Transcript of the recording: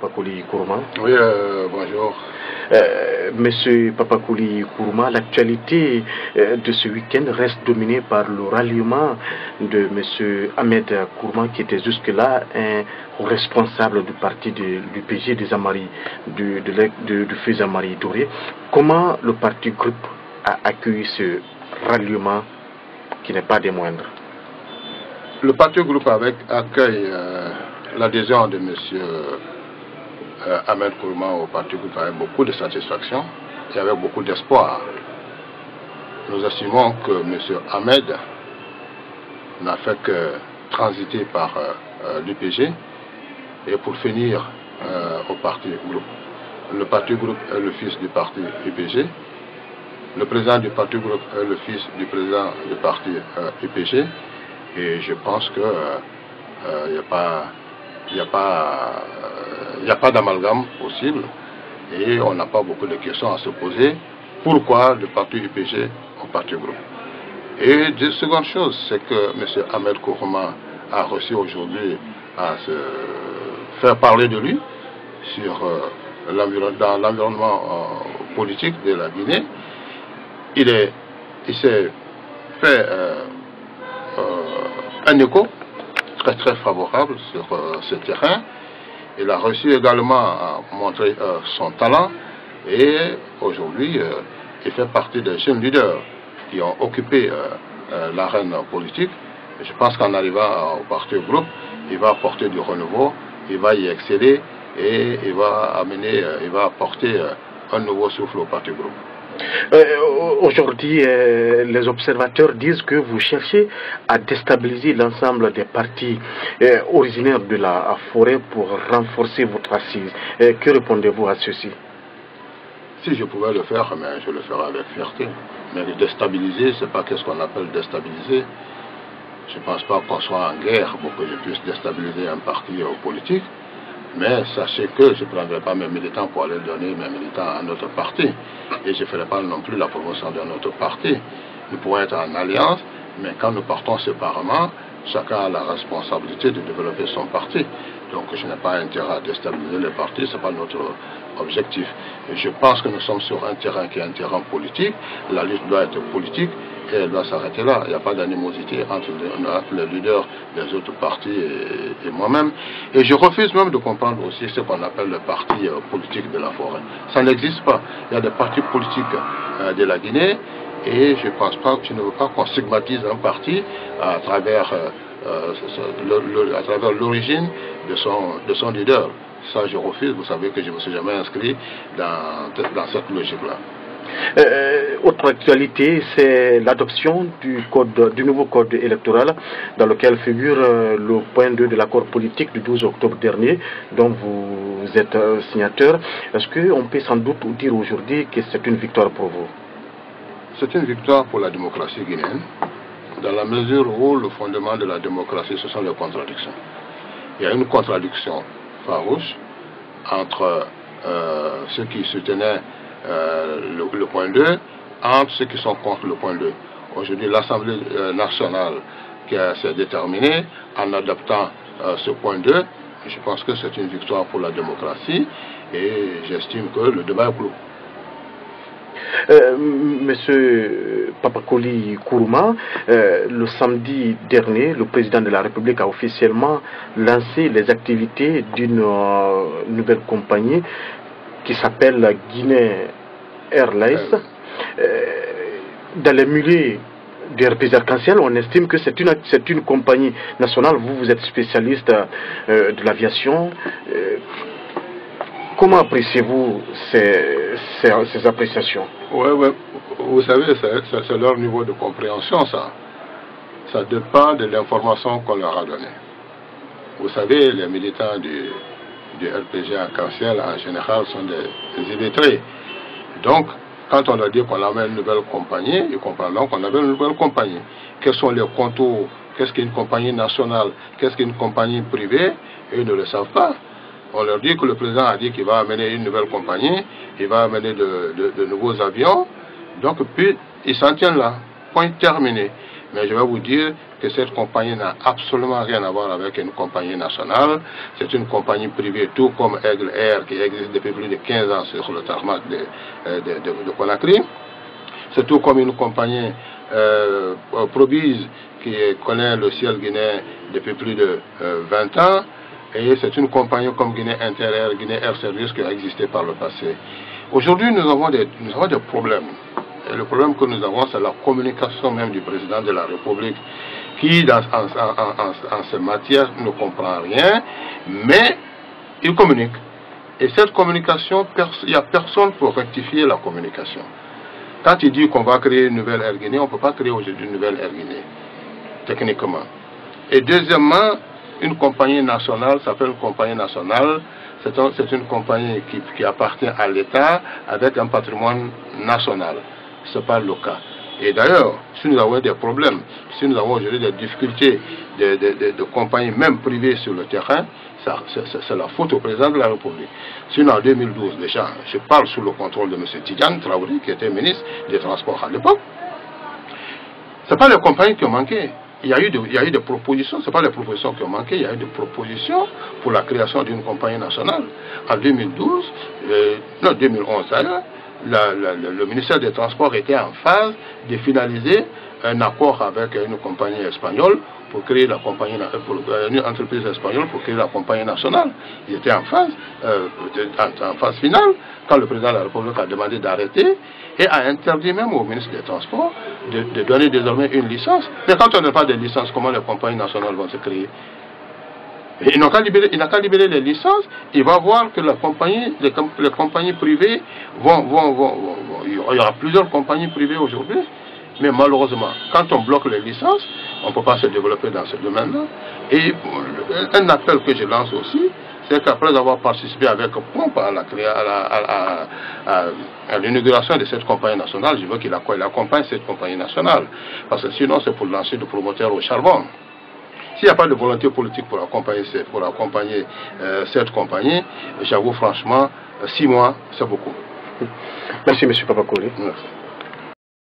Papakouli Kourouma. Oui, bonjour. Monsieur Papakouli Kourouma, l'actualité de ce week-end reste dominée par le ralliement de Monsieur Ahmed Kourouma, qui était jusque-là un responsable du parti du PG des Amaris, du feu Amari Doré. Comment le parti groupe a accueilli ce ralliement qui n'est pas des moindres? Le parti groupe accueille l'adhésion de M. Ahmed Kourouma au parti groupe avec beaucoup de satisfaction et avec beaucoup d'espoir. Nous estimons que M. Ahmed n'a fait que transiter par l'UPG et pour finir au parti groupe. Le parti groupe est le fils du parti UPG. Le président du parti groupe est le fils du président du parti UPG. Et je pense que il n'y a pas d'amalgame possible et on n'a pas beaucoup de questions à se poser. Pourquoi le parti UPG au parti groupe? Et la seconde chose, c'est que M. Ahmed Kourouma a reçu aujourd'hui à se faire parler de lui dans l'environnement politique de la Guinée. Il s'est fait un écho très favorable sur ce terrain. Il a réussi également à montrer son talent et aujourd'hui il fait partie des jeunes leaders qui ont occupé l'arène politique. Et je pense qu'en arrivant au parti groupe, il va apporter du renouveau, il va y exceller et il va apporter un nouveau souffle au parti groupe. Aujourd'hui, les observateurs disent que vous cherchez à déstabiliser l'ensemble des partis originaires de la forêt pour renforcer votre assise. Que répondez-vous à ceci? Si je pouvais le faire, mais je le ferais avec fierté. Mais déstabiliser, ce n'est pas ce qu'on appelle déstabiliser. Je ne pense pas qu'on soit en guerre pour que je puisse déstabiliser un parti politique. Mais sachez que je ne prendrai pas mes militants pour aller donner mes militants à notre parti. Et je ne ferai pas non plus la promotion de notre parti. Nous pourrons être en alliance, mais quand nous partons séparément, chacun a la responsabilité de développer son parti. Donc je n'ai pas intérêt à déstabiliser le parti, ce n'est pas notre objectif. Et je pense que nous sommes sur un terrain qui est un terrain politique. La lutte doit être politique et elle doit s'arrêter là. Il n'y a pas d'animosité entre les leaders des autres partis et moi-même. Et je refuse même de comprendre aussi ce qu'on appelle le parti politique de la forêt. Ça n'existe pas. Il y a des partis politiques de la Guinée et je pense pas, je ne veux pas qu'on stigmatise un parti à travers l'origine de son leader. Ça, je refuse. Vous savez que je ne me suis jamais inscrit dans cette logique-là. Autre actualité, c'est l'adoption du nouveau code électoral dans lequel figure le point 2 de l'accord politique du 12 octobre dernier dont vous êtes signateur. Est-ce qu'on peut sans doute dire aujourd'hui que c'est une victoire pour vous? C'est une victoire pour la démocratie guinéenne dans la mesure où le fondement de la démocratie, ce sont les contradictions. Il y a une contradiction farouche entre ceux qui soutenaient le point 2 entre ceux qui sont contre le point 2. Aujourd'hui, l'Assemblée nationale qui s'est déterminée en adoptant ce point 2, je pense que c'est une victoire pour la démocratie et j'estime que le débat est clos. Monsieur Papakouli Kourouma, le samedi dernier, le président de la République a officiellement lancé les activités d'une nouvelle compagnie qui s'appelle Guinée Airlines. Dans les milieux des RPZ arc-en-ciel, on estime que c'est une compagnie nationale. Vous êtes spécialiste de l'aviation. Comment appréciez-vous ces appréciations? Oui, vous savez, c'est leur niveau de compréhension, ça. Ça dépend de l'information qu'on leur a donnée. Vous savez, les militants du RPG arc-en-ciel, en général, sont des illettrés. Donc, quand on leur dit qu'on avait une nouvelle compagnie, ils comprendront qu'on avait une nouvelle compagnie. Quels sont les contours? Qu'est-ce qu'une compagnie nationale? Qu'est-ce qu'une compagnie privée? Ils ne le savent pas. On leur dit que le président a dit qu'il va amener une nouvelle compagnie, il va amener de nouveaux avions. Donc, puis, ils s'en tiennent là. Point terminé. Mais je vais vous dire que cette compagnie n'a absolument rien à voir avec une compagnie nationale. C'est une compagnie privée, tout comme Aigle Air, qui existe depuis plus de 15 ans sur le tarmac de Conakry. C'est tout comme une compagnie Probiz, qui connaît le ciel guinéen depuis plus de 20 ans. Et c'est une compagnie comme Guinée Inter Air, Guinée Air Service qui a existé par le passé. Aujourd'hui, nous avons des problèmes. Et le problème que nous avons, c'est la communication même du président de la République, qui, en ces matières, ne comprend rien, mais il communique. Et cette communication, il n'y a personne pour rectifier la communication. Quand il dit qu'on va créer une nouvelle Air Guinée, on ne peut pas créer aujourd'hui une nouvelle Air Guinée, techniquement. Et deuxièmement, une compagnie nationale s'appelle une compagnie nationale. C'est une compagnie qui appartient à l'État avec un patrimoine national. Ce n'est pas le cas. Et d'ailleurs, si nous avons des problèmes, si nous avons aujourd'hui des difficultés de compagnies, même privées sur le terrain, c'est la faute au président de la République. Sinon, en 2012, déjà, je parle sous le contrôle de M. Tidjane Traoré, qui était ministre des Transports à l'époque. Ce n'est pas les compagnies qui ont manqué. Il y a eu des propositions, ce n'est pas les propositions qui ont manqué, il y a eu des propositions pour la création d'une compagnie nationale. En 2012, 2011 d'ailleurs, le ministère des Transports était en phase de finaliser un accord avec une compagnie espagnole pour créer la compagnie, une entreprise espagnole pour créer la compagnie nationale. Ils étaient en phase finale quand le président de la République a demandé d'arrêter et a interdit même au ministre des Transports de donner désormais une licence. Mais quand on n'a pas de licence, comment les compagnies nationales vont se créer? Il n'a qu'à libérer les licences, il va voir que les compagnies privées il y aura plusieurs compagnies privées aujourd'hui, mais malheureusement, quand on bloque les licences, on ne peut pas se développer dans ce domaine-là. Et un appel que je lance aussi, c'est qu'après avoir participé avec pompe à l'inauguration de cette compagnie nationale, je veux qu'il accompagne cette compagnie nationale, parce que sinon c'est pour lancer des promoteurs au charbon. S'il n'y a pas de volonté politique pour accompagner cette compagnie, j'avoue franchement, 6 mois, c'est beaucoup. Merci, M. Papakouli. Merci.